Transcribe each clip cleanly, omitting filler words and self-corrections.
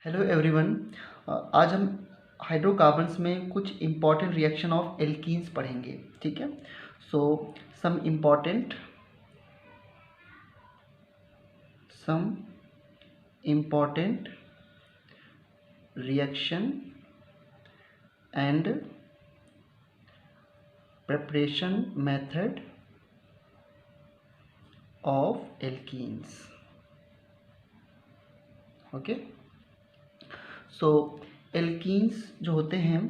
Hello everyone. आज हम hydrocarbons में कुछ इम्पॉर्टेंट रिएक्शन ऑफ एल्कीन्स पढ़ेंगे। ठीक है, so some important reaction and preparation method of alkenes. Okay, so alkenes जो होते हैं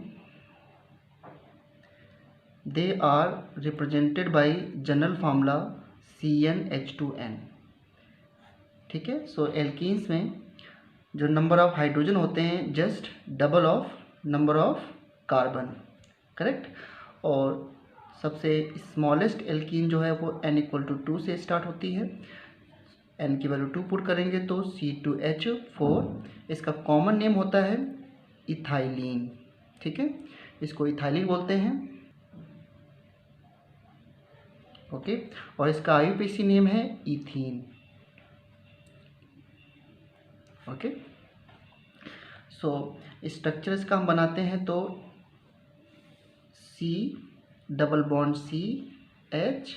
they are represented by general formula CnH2n। ठीक है, सो एल्कीन्स में जो नंबर ऑफ हाइड्रोजन होते हैं just double of number of carbon. Correct. और सबसे स्मॉलेस्ट एल्कीन जो है वो n=2 से स्टार्ट होती है। n की वैल्यू 2 पुट करेंगे तो C2H4। इसका कॉमन नेम होता है इथाइलिन। ठीक है, इसको इथाइलिन बोलते हैं। ओके, और इसका IUPAC नेम है इथीन। ओके, सो स्ट्रक्चर इसका हम बनाते हैं तो C डबल बॉन्ड CH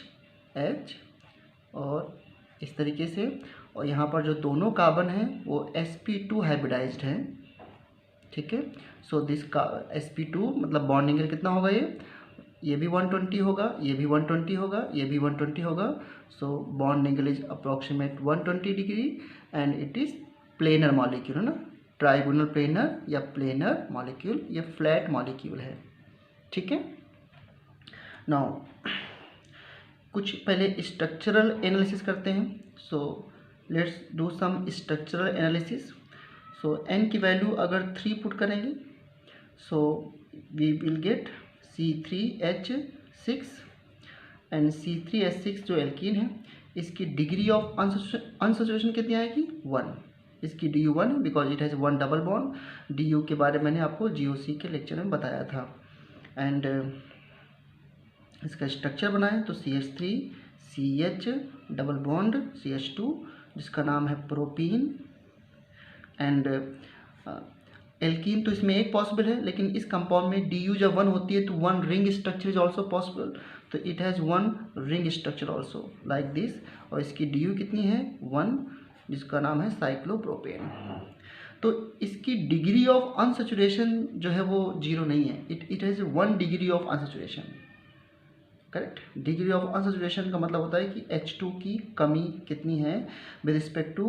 और इस तरीके से, और यहाँ पर जो दोनों कार्बन हैं वो sp2 हाइब्रिडाइज्ड हैं। ठीक है, सो दिस का sp2 मतलब बॉन्ड एंगल कितना होगा, ये भी 120 होगा, ये भी 120 होगा, ये भी 120 होगा। So bond angle is approximate 120 degree and it is planar molecule है ना, ट्राइगोनल प्लेनर या प्लेनर मॉलिक्यूल, ये फ्लैट मॉलिक्यूल है। ठीक है, नाउ कुछ पहले स्ट्रक्चरल एनालिसिस करते हैं। So let's do some structural analysis. So n की वैल्यू अगर 3 पुट करेंगे so we will get C3H6 and C3H6 जो एल्कीन है इसकी डिग्री ऑफ अनसैचुरेशन कितनी आएगी 1। इसकी DU 1 because it has 1 double bond. DU के बारे में मैंने आपको GOC के लेक्चर में बताया था। एंड इसका स्ट्रक्चर बनाएं तो CH3 CH double bond CH2 जिसका नाम है प्रोपीन। एंड एल्कीन तो इसमें एक पॉसिबल है, लेकिन इस कंपाउंड में DU जब 1 होती है तो 1 ring structure is also possible, तो it has 1 ring structure also like this. और इसकी DU कितनी है 1 जिसका नाम है साइक्लोप्रोपेन। तो इसकी डिग्री ऑफ अनसैचुरेशन जो है वो 0 नहीं है, it has 1 degree of unsaturation. Correct, degree of unsaturation का मतलब होता है कि H2 की कमी कितनी है with respect to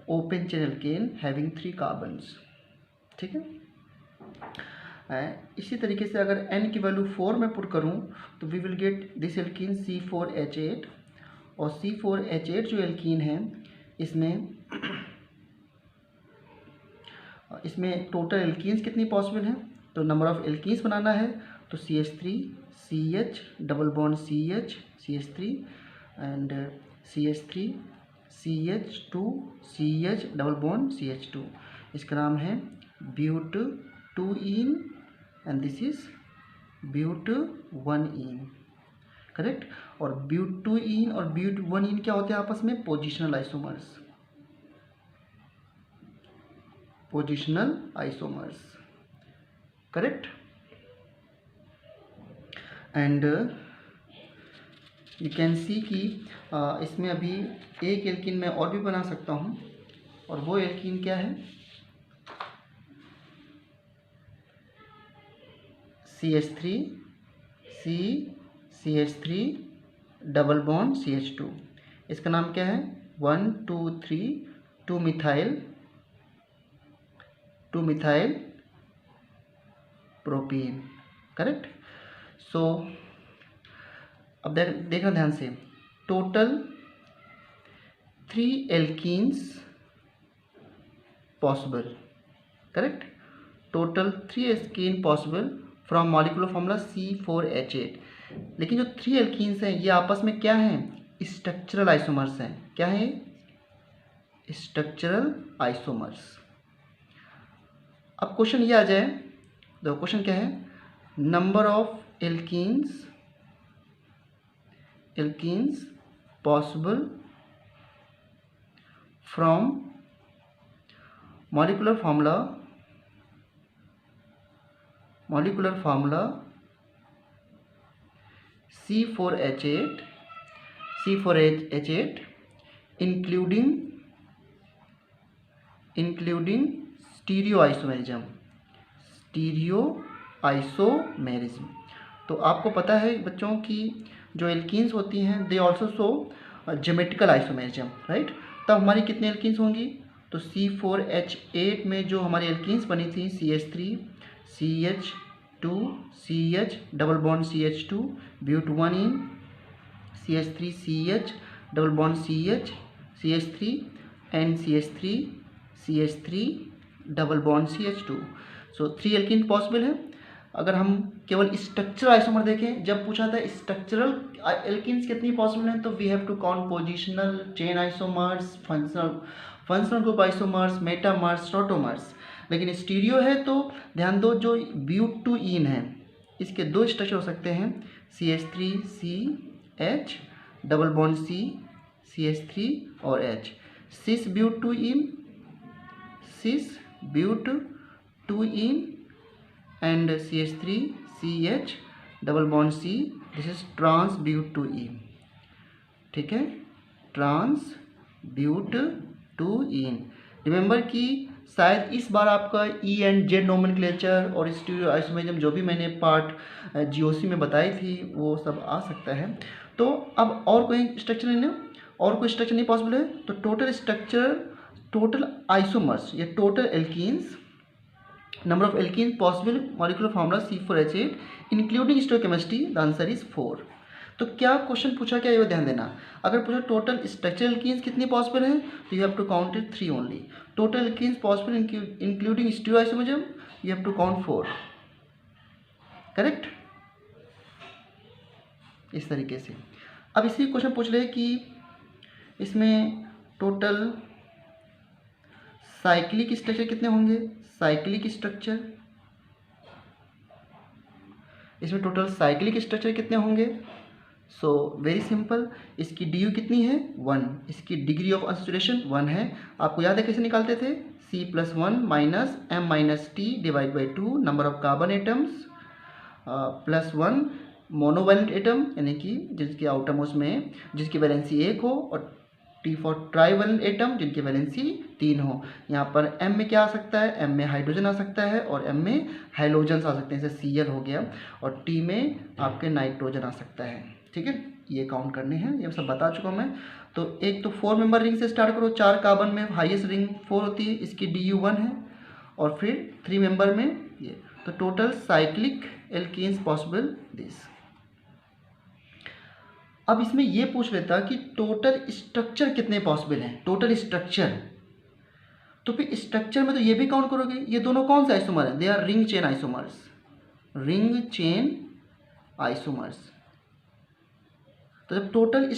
open chain alkane having 3 carbons. ठीक है, इसी तरीके से अगर n की वैल्यू 4 में पुट करूं तो we will get this alkene C4H8। और C4H8 जो एल्कीन है इसमें टोटल एल्कीन्स कितनी पॉसिबल हैं, तो नंबर ऑफ एल्कीन्स बनाना है तो CH3 CH double bond CH CH3 and CH3 CH2 CH double bond CH2। इसका नाम है ब्यूट2ईन एंड दिस इज ब्यूट1ईन। करेक्ट, और ब्यूट2ईन और ब्यूट1ईन क्या होते हैं आपस में positional isomers. Correct, and you can see कि इसमें अभी एक एल्कीन मैं और भी बना सकता हूँ, और वो एल्कीन क्या है CH3 CH3 double bond CH2। इसका नाम क्या है 1 2 3 2 मिथाइल प्रोपीन। करेक्ट, सो अब देखना ध्यान से, total 3 alkenes possible. Correct, total 3 alkene possible from molecular formula C4H8। लेकिन जो 3 एल्कीन्स हैं ये आपस में क्या हैं, स्ट्रक्चरल आइसोमर्स हैं। क्या है, स्ट्रक्चरल आइसोमर्स। अब क्वेश्चन ये आ जाए, देखो क्वेश्चन क्या है, number of alkenes possible from molecular formula C4H8 including stereoisomerism. तो आपको पता है बच्चों कि जो एल्कीन्स होती हैं they also show geometrical isomerism, right. तब हमारी कितनी एल्कीन्स होंगी? तो C4H8 में जो हमारी एल्कीन्स बनी थी CH3 CH2 CH double bond CH2 ब्यूट1इन CH3 CH double bond CH3 and CH3 double bond CH2। So 3 alkene possible है। अगर हम केवल स्ट्रक्चरल आइसोमर देखें, जब पूछा था स्ट्रक्चरल एल्कीन्स कितनी पॉसिबल हैं, तो we have to count positional chain isomers, functional group isomers, metamers, tautomers. लेकिन स्टीरियो है तो ध्यान दो, जो ब्यूट2इन है इसके 2 स्ट्रक्चर हो सकते हैं, CH3 CH double bond CH3 और H। Cis but two ene and CH3 CH double bond C, this is trans but two ene, ठीक है, ट्रांस ब्यूट2इन। रिमेंबर कि शायद इस बार आपका E एंड Z नोमेनक्लेचर और स्टीरियो आइसोमेरिज्म जो भी मैंने पार्ट GOC में बताई थी वो सब आ सकता है। तो अब और कोई स्ट्रक्चर नहीं पॉसिबल है, तो टोटल आइसोमर्स या total alkenes, number of alkenes possible molecular formula C4H8 including stereochemistry, the answer is 4। तो क्या क्वेश्चन पूछा, क्या ये ध्यान देना। अगर पूछा टोटल स्ट्रक्चरल एल्कीन्स कितनी पॉसिबल है, तो you have to count it 3 only. Total alkenes possible including stereo isomerism, you have to count 4, correct. इस तरीके से अब इसी क्वेश्चन पूछ रहे कि इसमें टोटल साइक्लिक स्ट्रक्चर कितने होंगे, इसमें टोटल साइक्लिक स्ट्रक्चर कितने होंगे। सो वेरी सिंपल, इसकी डी यू कितनी है 1, इसकी डिग्री ऑफ अनसैचुरेशन 1 है। आपको याद है कैसे निकालते थे, C+1 minus M minus T divide by 2 number of carbon atoms +1 monovalent atom, यानी कि जिसके आउटर मोस्ट में जिसकी वैलेंसी 1 हो, और T फॉर ट्राईवैलेंट एटम जिनकी वैलेंसी 3 हो। यहाँ पर M में क्या आ सकता है, M में हाइड्रोजन आ सकता है और M में हाइलोजन्स आ सकते हैं, जैसे Cl हो गया, और T में आपके नाइट्रोजन आ सकता है, ठीक है। ये काउंट करने हैं, ये सब बता चुका हूँ मैं। तो एक तो 4 मेंबर रिंग से स्टार्ट करो, 4 कार्बन में हाईएस्ट रिंग 4 होती है, इसकी DU 1 है, और फिर 3 मेंबर में ये। तो total cyclic alkenes possible this. अब इसमें ये पूछ लेता कि टोटल स्ट्रक्चर कितने पॉसिबल हैं, टोटल स्ट्रक्चर। तो फिर स्ट्रक्चर में तो ये भी काउंट करोगे, ये दोनों कौन से आइसोमर हैं, they R ring chain isomers. तो जब टोटल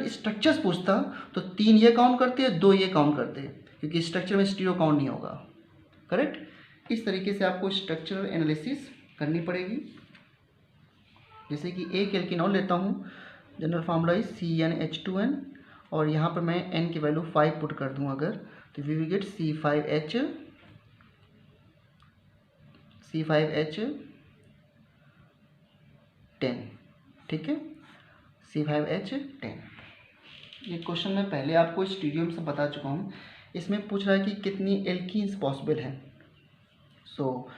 स्ट्रक्चर्स पूछता तो 3 ये काउंट करते हैं, 2 ये काउंट करते हैं, क्योंकि स्ट्रक्चर में स्टीरियो काउंट नहीं होगा, करेक्ट। इस तरीके से आपको स्ट्रक्चरल एनालिसिस करनी पड़ेगी। जैसे कि एक एल्कीन और लेता हूँ, जनरल फार्मूला इज CnH2n, और यहाँ पर मैं n की वैल्यू 5 पुट कर दूँ अगर, तो वी विल गेट C5H10, ठीक है, C5H10। ये क्वेश्चन मैं पहले आपको स्टूडियो में से बता चुका हूँ। इसमें पूछ रहा है कि कितनी एल्कीन्स पॉसिबल हैं। सो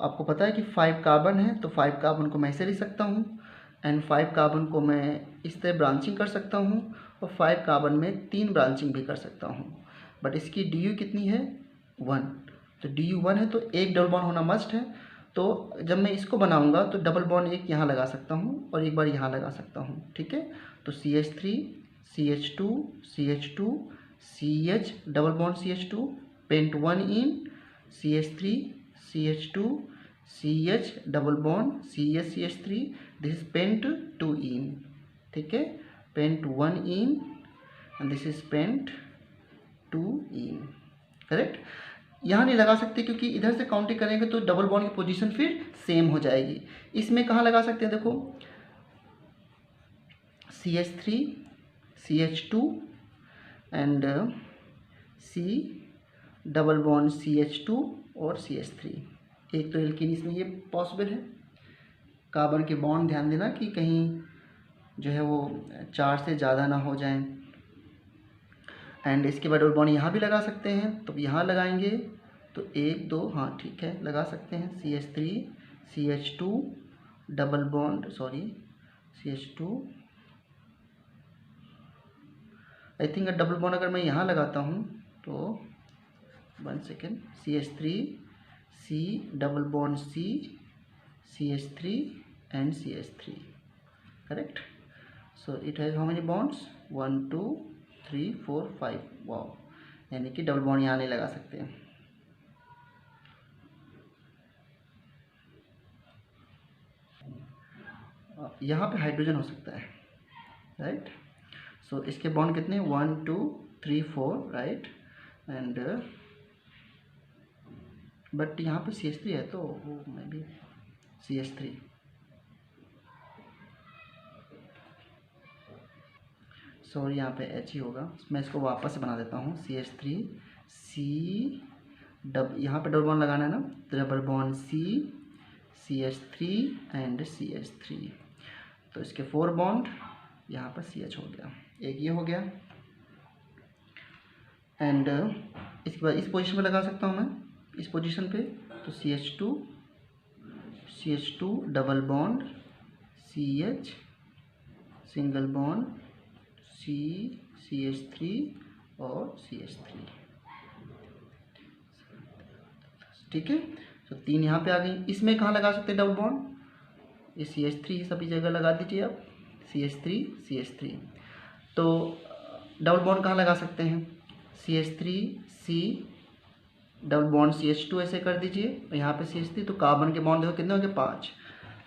आपको पता है कि 5 कार्बन है, तो 5 कार्बन को मैं ऐसे लिख सकता हूँ, एंड 5 कार्बन को मैं इस तरह ब्रांचिंग कर सकता हूँ, और 5 कार्बन में 3 ब्रांचिंग भी कर सकता हूँ। बट इसकी DU कितनी है 1, तो DU 1 है, तो एक डबल बॉन्ड होना मस्ट है। तो जब मैं इसको बनाऊँगा तो डबल बॉन्ड एक यहाँ लगा सकता हूँ और एक बार यहाँ लगा सकता हूँ, ठीक है। तो CH3 CH2 CH double bond CH2 pent 1 ene CH3 CH2 CH double bond CH3, this is pent 2 ene, ठीक है, pent 1 ene and this is pent 2 ene, correct. यहाँ नहीं लगा सकते क्योंकि इधर से काउंटिंग करेंगे तो डबल बॉन्ड की पोजीशन फिर सेम हो जाएगी। इसमें कहाँ लगा सकते हैं, देखो CH3 CH2 and double bond CH2 और CH3। एक तो एल्कीन इसमें ये पॉसिबल है। कार्बन के बॉन्ड ध्यान देना कि कहीं जो है वो 4 से ज़्यादा ना हो जाएं। एंड इसके बाद डबल बॉन्ड यहाँ भी लगा सकते हैं, तो यहाँ लगाएंगे तो 1 2, हाँ ठीक है लगा सकते हैं। CH3 CH2 double bond CH2 I think double bond अगर मैं यहाँ लगाता हूँ तो 1 second, CH3 C double bond C CH3 and CH3, correct. So it has how many bonds 1 2 3 4 5। Wow, यानी कि डबल बॉन्ड यहाँ नहीं लगा सकते। यहाँ पे हाइड्रोजन हो सकता है, राइट। सो इसके बॉन्ड कितने 1 2 3 4, राइट। एंड बट यहाँ पे CH3 है तो वो मे बी CH3। सॉरी यहाँ पे H ही होगा, मैं इसको वापस से बना देता हूँ। CH3 C यहाँ पे डबल बॉन्ड लगाना है ना, double bond C CH3 and CH3। तो इसके 4 बॉन्ड, यहाँ पर CH हो गया, एक ये हो गया। एंड इसके बाद इस पोजीशन पे लगा सकता हूँ मैं, इस पोजीशन पे, तो CH2 double bond CH single bond CH3 और CH3, ठीक है। तो 3 यहाँ पे आ गई। इसमें कहाँ लगा सकते हैं डबल बॉन्ड, ये CH3 सभी जगह लगा दीजिए आप, CH3। तो डबल बॉन्ड कहाँ लगा सकते हैं, CH3 C double bond CH2 ऐसे कर दीजिए, और यहाँ पे CH3, तो कार्बन के बॉन्ड देखो कितने हो गए 5।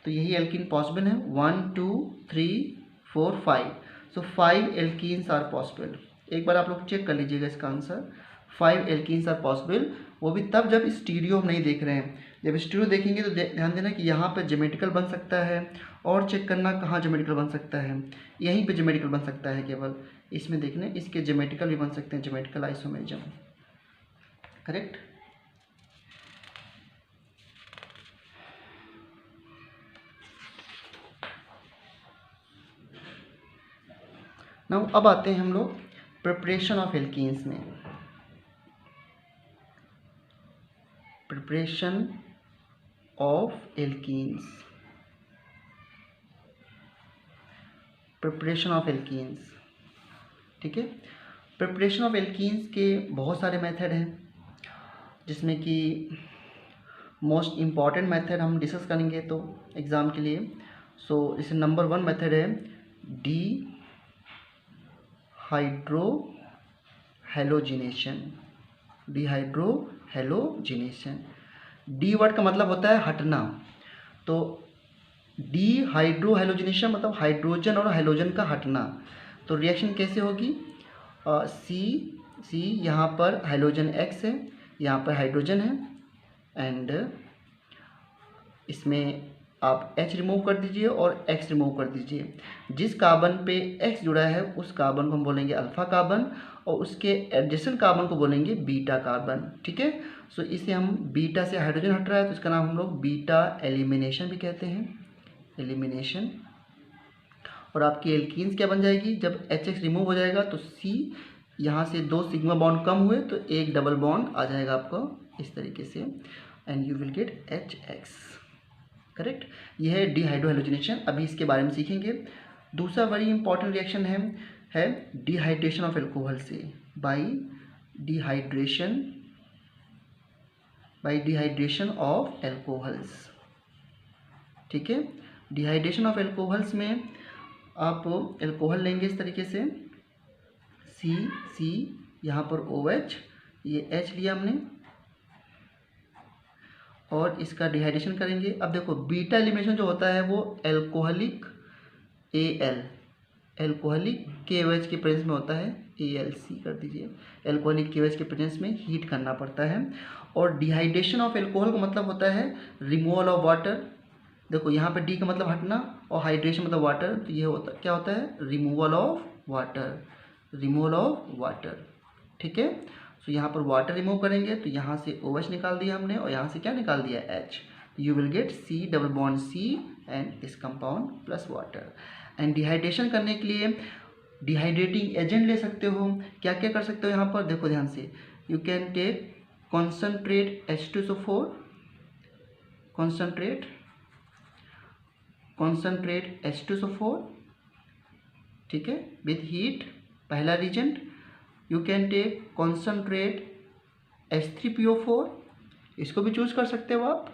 तो यही एल्कीन पॉसिबल है 1 2 3 4 5। So 5 alkenes are possible. एक बार आप लोग चेक कर लीजिएगा इसका आंसर, 5 एल्कीन्स आर पॉसिबल। वो भी तब जब स्टीरियो हम नहीं देख रहे हैं। जब स्टीरियो देखेंगे तो ध्यान देना कि यहाँ पे ज्योमेट्रिकल बन सकता है, और चेक करना कहाँ ज्योमेट्रिकल बन सकता है, यहीं पे ज्योमेट्रिकल बन सकता है केवल, इसमें देखने इसके ज्योमेट्रिकल भी बन सकते हैं, ज्योमेट्रिकल आइसोमेरिज्म, करेक्ट। नाउ अब आते हैं हम लोग प्रिपरेशन ऑफ एल्कीन्स में। Preparation of alkenes, preparation of alkenes, ठीक है। प्रिपरेशन ऑफ एल्कीन्स के बहुत सारे मेथड हैं, जिसमें कि मोस्ट इम्पॉर्टेंट मेथड हम डिस्कस करेंगे तो एग्ज़ाम के लिए। सो इसे नंबर 1 मेथड है डिहाइड्रोहैलोजिनेशन। डी वर्ड का मतलब होता है हटना, तो डिहाइड्रोहैलोजिनेशन मतलब हाइड्रोजन और हैलोजन का हटना। तो रिएक्शन कैसे होगी, सी यहाँ पर हाइड्रोजन X है, यहाँ पर हाइड्रोजन है, एंड इसमें आप H रिमूव कर दीजिए और X रिमूव कर दीजिए। जिस कार्बन पे X जुड़ा है उस कार्बन को हम बोलेंगे अल्फा कार्बन, और उसके एडजेसेंट कार्बन को बोलेंगे बीटा कार्बन, ठीक है। सो इसे हम बीटा से हाइड्रोजन हट रहा है तो इसका नाम हम लोग बीटा एलिमिनेशन भी कहते हैं, एलिमिनेशन। और आपकी एल्कीन्स क्या बन जाएगी, जब HX रिमूव हो जाएगा तो C यहाँ से 2 सिग्मा बॉन्ड कम हुए तो एक डबल बॉन्ड आ जाएगा आपको इस तरीके से, and you will gate HX, correct. यह है डिहाइड्रोहैलोजिनेशन। अभी इसके बारे में सीखेंगे। दूसरा वेरी इंपॉर्टेंट रिएक्शन है डिहाइड्रेशन ऑफ एल्कोहल से, बाई डिहाइड्रेशन ऑफ एल्कोहल्स, ठीक है। डिहाइड्रेशन ऑफ एल्कोहल्स में आप एल्कोहल लेंगे इस तरीके से, C यहाँ पर OH, ये H लिया हमने, और इसका डिहाइड्रेशन करेंगे। अब देखो बीटा एलिमिनेशन जो होता है वो एल्कोहलिक एल्कोहलिक KOH के प्रेजेंस में होता है, ALC कर दीजिए, एल्कोहलिक KOH के प्रेजेंस में हीट करना पड़ता है। और डिहाइड्रेशन ऑफ एल्कोहल का मतलब होता है रिमूवल ऑफ वाटर। देखो यहाँ पे डी का मतलब हटना और हाइड्रेशन मतलब वाटर, तो ये होता क्या होता है, रिमूवल ऑफ वाटर, ठीक है। सो यहाँ पर वाटर रिमूव करेंगे तो यहाँ से OH निकाल दिया हमने और यहाँ से क्या निकाल दिया H. You will gate C double bond C and this compound plus water. And dehydration करने के लिए डिहाइड्रेटिंग एजेंट ले सकते हो. क्या क्या कर सकते हो यहाँ पर देखो ध्यान से. You can take concentrate H2SO4, concentrate H2SO4, ठीक है, विथ हीट, पहला reagent. You can take concentrate H3PO4, इसको भी चूज कर सकते हो आप.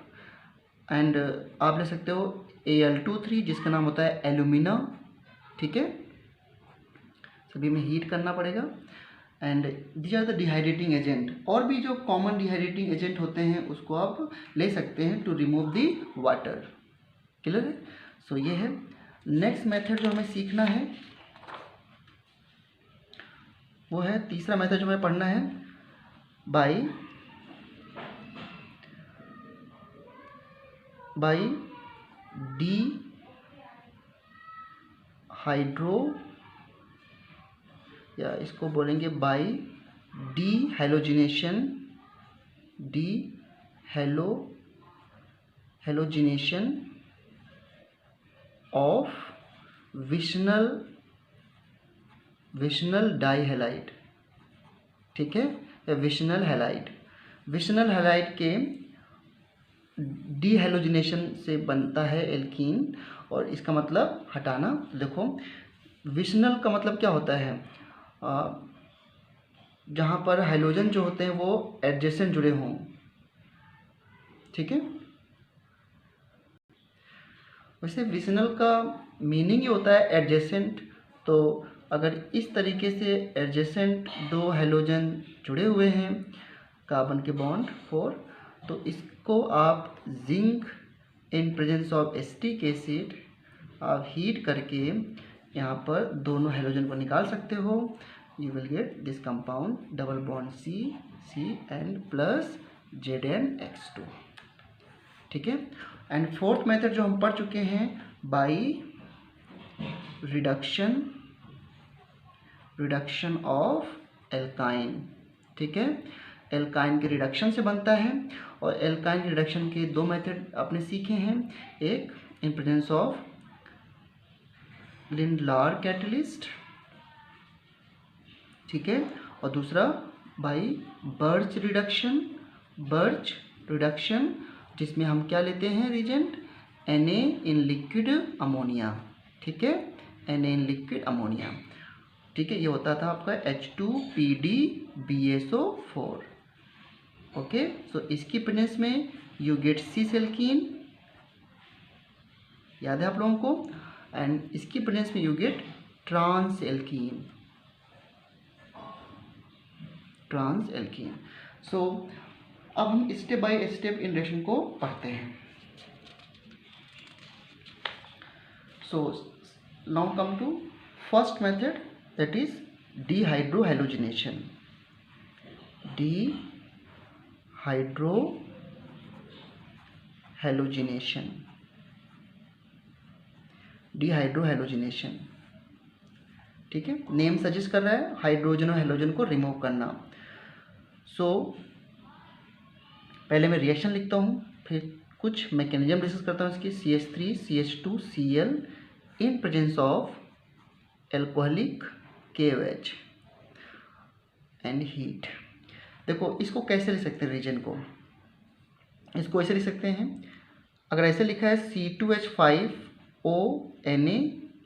एंड आप ले सकते हो Al2-3 जिसका नाम होता है एल्यूमिना, ठीक है. सभी में हीट करना पड़ेगा. And these are the dehydrating agent. और भी जो कॉमन डिहाइड्रेटिंग एजेंट होते हैं उसको आप ले सकते हैं to remove the water. Clear है. सो ये है. नेक्स्ट मेथड जो हमें सीखना है वो है तीसरा मेथड जो हमें पढ़ना है बाई डी हाइड्रो, या इसको बोलेंगे by dehalogenation, halogenation of vicinal dihalide, ठीक है, या विशनल हैलाइड. विशनल हैलाइड के डीहैलोजिनेशन से बनता है एल्कीन. और इसका मतलब हटाना. देखो विशनल का मतलब क्या होता है, जहाँ पर हाइड्रोजन जो होते हैं वो एडजेसेंट जुड़े हों, ठीक है. वैसे विशनल का मीनिंग ही होता है एडजेसेंट. तो अगर इस तरीके से एडजेसेंट दो हैलोजन जुड़े हुए हैं कार्बन के बॉन्ड 4, तो इसको आप zinc in presence of acetic acid आप हीट करके यहाँ पर दोनों हैलोजन को निकाल सकते हो. You will get this compound double bond C and plus ZnX2, ठीक है. एंड फोर्थ मेथड जो हम पढ़ चुके हैं बाई रिडक्शन ऑफ एल्काइन, ठीक है. एल्काइन के रिडक्शन से बनता है. और एल्काइन के रिडक्शन के दो मेथड आपने सीखे हैं. एक in presence of Lindlar catalyst, ठीक है, और दूसरा बाई बर्च रिडक्शन, जिसमें हम क्या लेते हैं reagent Na in liquid ammonia, ठीक है, Na इन लिक्विड अमोनिया, ठीक है. ये होता था आपका H2PdBSO4. ओके. सो इसकी प्रेजेंस में यू गेट सिस एल्कीन, याद है आप लोगों को. एंड इसकी प्रेजेंस में you get trans alkene. So अब हम स्टेप बाय स्टेप इन रिएक्शन को पढ़ते हैं. So now come to first method, that is dehydrohalogenation. Dehydrohalogenation, ठीक है. नेम सजेस्ट कर रहा है हाइड्रोजन और हेलोजन को रिमूव करना. सो पहले मैं रिएक्शन लिखता हूँ, फिर कुछ मैकेनिज्म डिस्कस करता हूँ इसकी. CH3 CH2 Cl in presence of alcoholic KOH and heat. देखो इसको कैसे लिख सकते हैं रीजन को, इसको ऐसे लिख सकते हैं. अगर ऐसे लिखा है C2H5ONa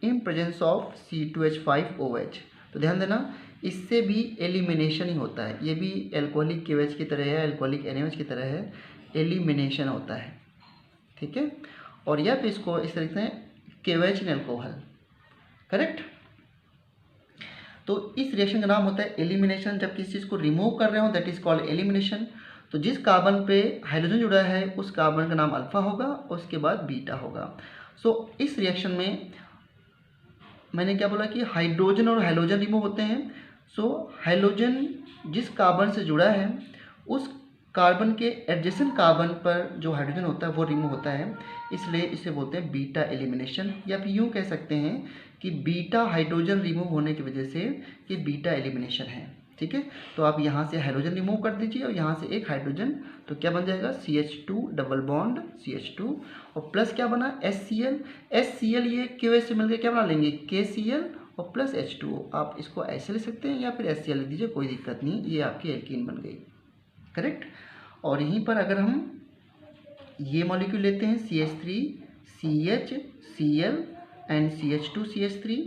in presence of C2H5OH, तो ध्यान देना इससे भी एलिमिनेशन ही होता है. ये भी एल्कोहलिक KOH की तरह है, एल्कोहलिक NaOH की तरह है, एलिमिनेशन होता है, ठीक है. और या फिर इसको इस तरीके से KOH इन एल्कोहल, करेक्ट. तो इस रिएक्शन का नाम होता है एलिमिनेशन. जब किसी चीज़ को रिमूव कर रहे हो दैट इज कॉल्ड एलिमिनेशन. तो जिस कार्बन पे हाइड्रोजन जुड़ा है उस कार्बन का नाम अल्फा होगा और उसके बाद बीटा होगा. सो इस रिएक्शन में मैंने क्या बोला कि हाइड्रोजन और हैलोजन रिमूव होते हैं. सो हैलोजन जिस कार्बन से जुड़ा है उस कार्बन के एडजेसेंट कार्बन पर जो हाइड्रोजन होता है वो रिमूव होता है, इसलिए इसे बोलते हैं बीटा एलिमिनेशन. या फिर यूँ कह सकते हैं कि बीटा हाइड्रोजन रिमूव होने की वजह से ये बीटा एलिमिनेशन है. ठीक है। तो आप यहाँ से हाइड्रोजन रिमूव कर दीजिए और यहाँ से एक हाइड्रोजन, तो क्या बन जाएगा CH2 डबल बॉन्ड CH2 और प्लस क्या बना HCl ये KOH से मिलकर क्या बना लेंगे KCl और प्लस H2O। आप इसको ऐसे ले सकते हैं या फिर HCl लिख दीजिए, कोई दिक्कत नहीं, ये आपकी एल्कीन बन गई, करेक्ट। और यहीं पर अगर हम ये मॉलिक्यूल लेते हैं CH3 CH Cl and CH2 CH3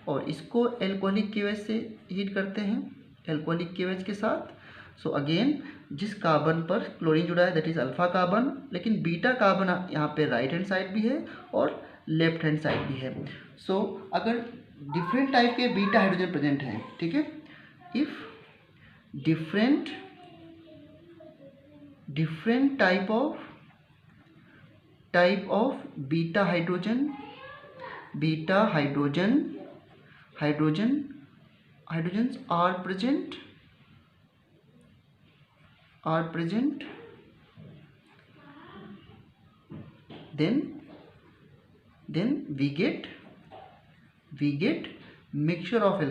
और इसको एल्कोहलिक KOH से हीट करते हैं एल्कोहलिक KOH के साथ। सो अगेन जिस कार्बन पर क्लोरीन जुड़ा है दैट इज अल्फा कार्बन, लेकिन बीटा कार्बन यहाँ पे राइट हैंड साइड भी है और लेफ्ट हैंड साइड भी है। सो अगर डिफरेंट टाइप के बीटा हाइड्रोजन प्रेजेंट हैं, ठीक है, if different type of beta hydrogens are present, then we get mixture of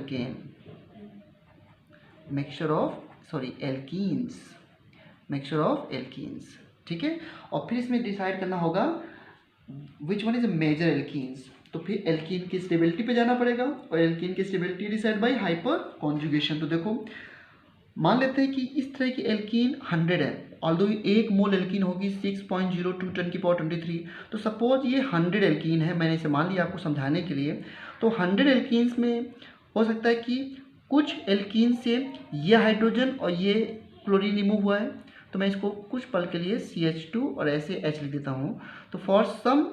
alkenes, ठीक है। और फिर इसमें डिसाइड करना होगा which one is major alkenes, तो फिर एल्कीन की स्टेबिलिटी पे जाना पड़ेगा और एल्कीन की stability decide by hyperconjugation. तो देखो मान लेते हैं कि इस तरह की एल्कीन 100 है, ऑल्दो एक मोल एल्कीन होगी 6.02 10 की पावर 23, तो सपोज ये 100 एल्कीन है, मैंने इसे मान लिया आपको समझाने के लिए। तो 100 एल्कीन्स में हो सकता है कि कुछ एल्कीन से ये हाइड्रोजन और ये क्लोरीन रिमूव हुआ है, तो मैं इसको कुछ पल के लिए CH2 और ऐसे H लिख देता हूँ। तो for some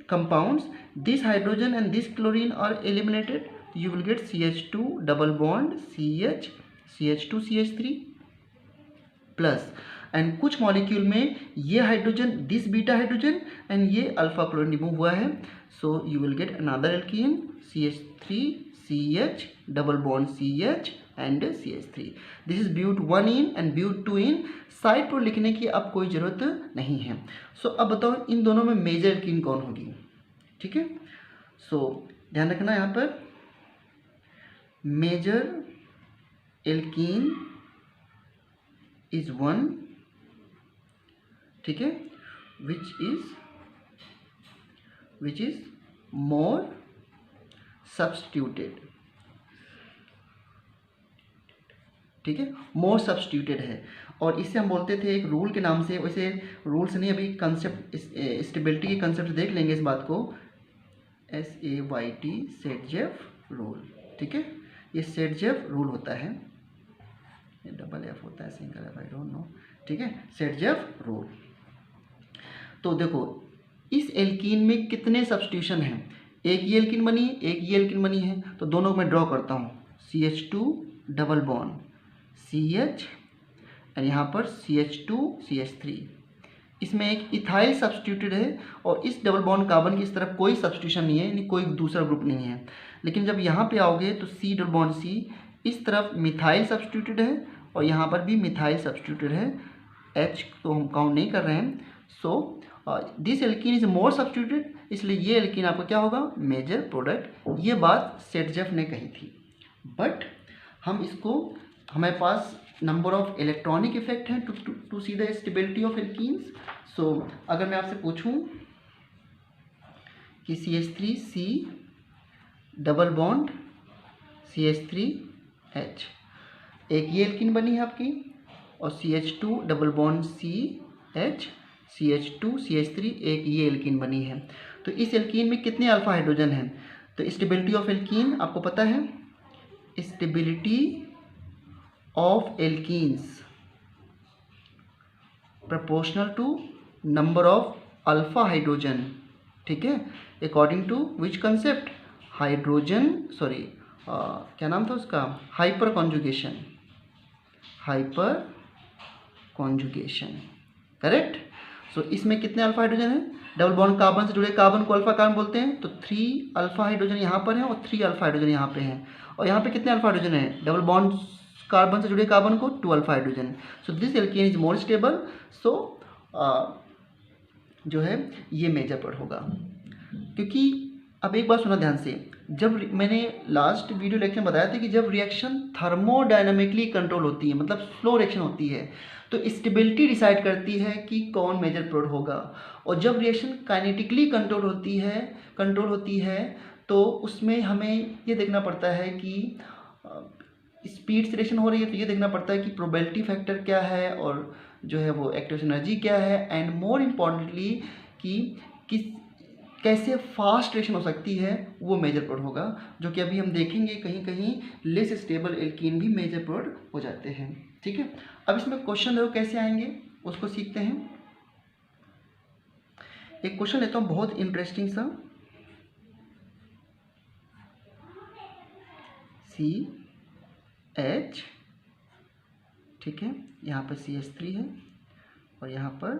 compounds this hydrogen and this chlorine are eliminated, you will get CH2 double bond CH2 CH3 plus and कुछ मॉलिक्यूल में ये hydrogen this beta hydrogen and ये अल्फा क्लोरीन रिमूव हुआ है, so you will get another alkene CH3 CH double bond CH and CH3। This is but 1 ene and but 2 ene. Side पर लिखने की अब कोई ज़रूरत नहीं है। सो अब बताओ इन दोनों में मेजर एल्कीन कौन होगी, ठीक है। सो ध्यान रखना यहाँ पर मेजर एल्कीन इज 1, ठीक है, विच इज मोर सब्स्टिट्यूटेड, ठीक है, मोर सब्स्टिट्यूटेड है। और इसे हम बोलते थे एक रूल के नाम से, वैसे रूल से नहीं, अभी कंसेप्ट स्टेबिलिटी के कंसेप्ट देख लेंगे इस बात को, SAYT सेटजेफ रूल, ठीक है। ये सेटजेफ रूल होता है, ये डबल F होता है, single F I don't know, ठीक है, सेटजेफ रूल। तो देखो इस एल्कीन में कितने सब्स्टिट्यूशन हैं, एक ये एल्कीन बनी है, एक ये एल्कीन बनी है, तो दोनों को मैं ड्रॉ करता हूँ, CH2 डबल बॉन्ड CH और यहाँ पर CH2 CH3, इसमें एक इथाइल सब्स्टिट्यूटेड है और इस डबल बॉन्ड कार्बन की इस तरफ कोई सब्स्टिट्यूशन नहीं है, यानी कोई दूसरा ग्रुप नहीं है। लेकिन जब यहाँ पे आओगे तो C डबल बॉन्ड C, इस तरफ मिथाइल सब्स्टिट्यूटेड है और यहाँ पर भी मिथाइल सब्स्टिट्यूटेड है, H तो हम काउंट नहीं कर रहे हैं। सो this alkene is more substituted, इसलिए ये एल्कीन आपका क्या होगा, मेजर प्रोडक्ट। ये बात सेटजेफ ने कही थी, बट हम इसको, हमारे पास नंबर ऑफ इलेक्ट्रॉनिक इफेक्ट हैं to see the stability of alkenes. So अगर मैं आपसे पूछूं कि CH3C डबल बॉन्ड CH3H, एक ये एल्कीन बनी है आपकी, और CH2 double bond CH CH2 CH3 एक ये एल्कीन बनी है। तो इस एल्कीन में कितने अल्फा हाइड्रोजन हैं, तो स्टेबिलिटी ऑफ एल्कीन आपको पता है, stability of alkenes proportional to number of alpha hydrogen, ठीक है, according to which concept, hydrogen sorry क्या नाम था उसका, हाइपर कॉन्जुगेशन, करेक्ट। सो इसमें कितने अल्फा हाइड्रोजन है, डबल बॉन्ड कार्बन से जुड़े कार्बन को अल्फा कार्बन बोलते हैं, तो 3 अल्फा हाइड्रोजन यहाँ पर है और 3 अल्फा हाइड्रोजन यहाँ पे हैं। और यहाँ पे कितने अल्फा हाइड्रोजन है, डबल बॉन्ड कार्बन से जुड़े कार्बन को 2 alpha hydrogen. So this alkene is more stable, so जो है ये मेजर पर होगा। क्योंकि अब एक बात सुना ध्यान से, जब मैंने लास्ट वीडियो लेक्चर में बताया था कि जब रिएक्शन थर्मोडायनामिकली कंट्रोल होती है, मतलब स्लो रिएक्शन होती है, तो स्टेबिलिटी डिसाइड करती है कि कौन मेजर प्रोडक्ट होगा। और जब रिएक्शन काइनेटिकली कंट्रोल होती है तो उसमें हमें ये देखना पड़ता है कि स्पीड से रिएक्शन हो रही है तो ये देखना पड़ता है कि प्रोबेबिलिटी फैक्टर क्या है और जो है वो एक्टिवेशन एनर्जी क्या है, एंड मोर इम्पॉर्टेंटली कि किस कैसे फास्ट रिएक्शन हो सकती है वो मेजर प्रोडक्ट होगा, जो कि अभी हम देखेंगे कहीं कहीं लेस स्टेबल एल्कीन भी मेजर प्रोडक्ट हो जाते हैं। ठीक है, अब इसमें क्वेश्चन देखो कैसे आएंगे उसको सीखते हैं। एक क्वेश्चन लेता हूँ बहुत इंटरेस्टिंग सा। CH, ठीक है, यहाँ पर CH3 है और यहाँ पर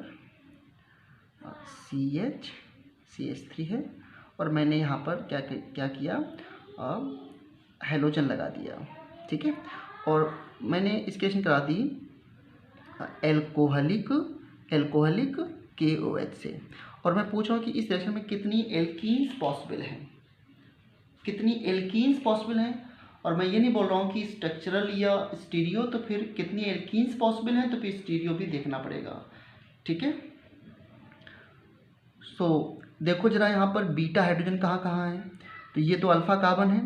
CH3 है, और मैंने यहाँ पर क्या किया, हेलोजन लगा दिया। ठीक है, और मैंने इसकी रिएक्शन करा दी एल्कोहलिक KOH से, और मैं पूछ रहा हूँ कि इस रिएक्शन में कितनी एल्कीन्स पॉसिबल हैं, और मैं ये नहीं बोल रहा हूँ कि स्ट्रक्चरल या स्टीरियो, तो फिर कितनी एल्कीन्स पॉसिबल हैं तो फिर स्टीरियो भी देखना पड़ेगा। ठीक है, सो देखो जरा यहाँ पर बीटा हाइड्रोजन कहाँ है, तो ये तो अल्फा कार्बन है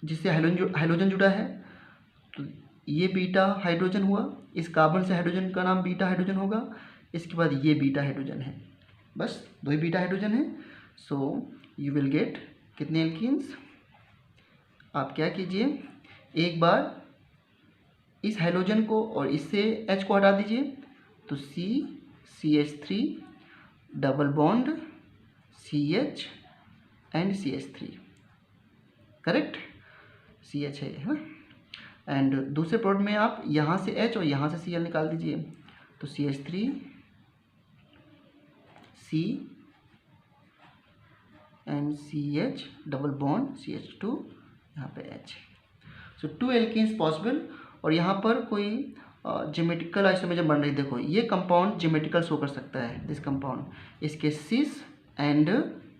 जिससे हाइड्रोजन जुड़ा है, तो ये बीटा हाइड्रोजन हुआ, इस कार्बन से हाइड्रोजन का नाम बीटा हाइड्रोजन होगा। इसके बाद ये बीटा हाइड्रोजन है, बस 2 ही बीटा हाइड्रोजन है। सो यू विल गेट कितने एल्कीन्स, आप क्या कीजिए, एक बार इस हाइड्रोजन को और इससे H को हटा दीजिए, तो CH3 double bond CH and CH3, correct, CH है ना। एंड दूसरे प्रोडक्ट में आप यहाँ से H और यहाँ से Cl निकाल दीजिए, तो CH3 C and CH double bond CH2, यहाँ पे H। सो 2 एल्कीन्स पॉसिबल, और यहाँ पर कोई ज्योमेट्रिकल आइसोमेरिज्म बन रही, देखो ये कंपाउंड ज्योमेट्रिकल शो कर सकता है, दिस कंपाउंड, इसके सिस एंड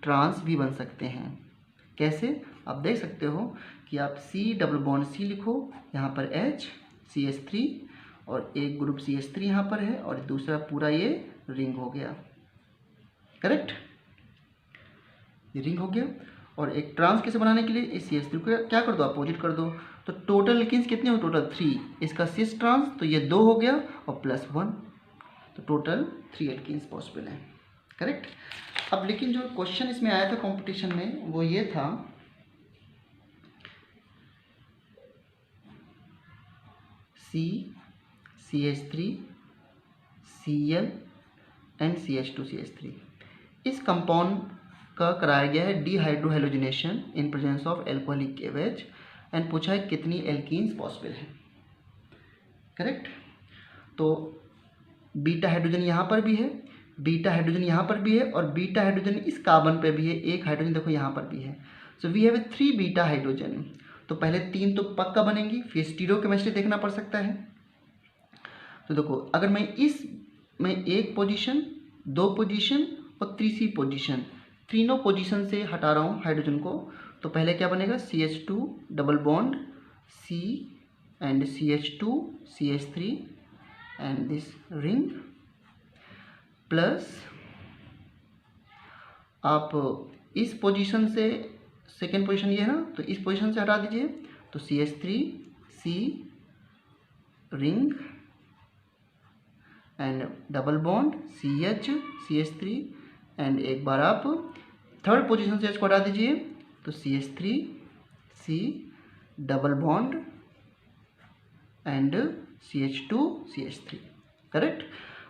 ट्रांस भी बन सकते हैं। कैसे, आप देख सकते हो कि आप C डबल बॉन्ड C लिखो, यहाँ पर H CH3 और एक ग्रुप CH3 यहाँ पर है, और दूसरा पूरा ये रिंग हो गया, करेक्ट, ये रिंग हो गया। और एक ट्रांस कैसे बनाने के लिए इस CH3 को क्या कर दो, अपोजिट कर दो, तो टोटल एल्कीन्स कितने हो, टोटल 3, इसका सिस ट्रांस तो ये 2 हो गया और +1, तो टोटल 3 एल्कीन्स पॉसिबल हैं, करेक्ट। अब लेकिन जो क्वेश्चन इसमें आया था कंपटीशन में वो ये था CH3 Cl एंड CH2CH3, इस कंपाउंड का कराया गया है dehydrohalogenation in presence of alcoholic KOH, and पूछा है कितनी एल्कीन्स पॉसिबल है, करेक्ट। तो बीटा हाइड्रोजन यहाँ पर भी है, बीटा हाइड्रोजन यहाँ पर भी है, और बीटा हाइड्रोजन इस कार्बन पे भी है, एक हाइड्रोजन देखो यहाँ पर भी है। So we have 3 beta hydrogen, तो पहले 3 तो पक्का बनेंगी, फिर स्टीरियोकेमिस्ट्री देखना पड़ सकता है। तो देखो अगर मैं एक पोजीशन, 2 पोजीशन और तीसरी पोजीशन, तीनों पोजीशन से हटा रहा हूँ हाइड्रोजन को, तो पहले क्या बनेगा, CH2 double bond C and CH2 CH3 and this ring, plus आप इस पोजीशन से, सेकेंड पोजीशन ये है ना, तो इस पोजीशन से हटा दीजिए, तो CH3 C ring and double bond CH CH3, and एक बार आप थर्ड पोजीशन से H को हटा दीजिए, तो CH3 C double bond and CH2 CH3, correct.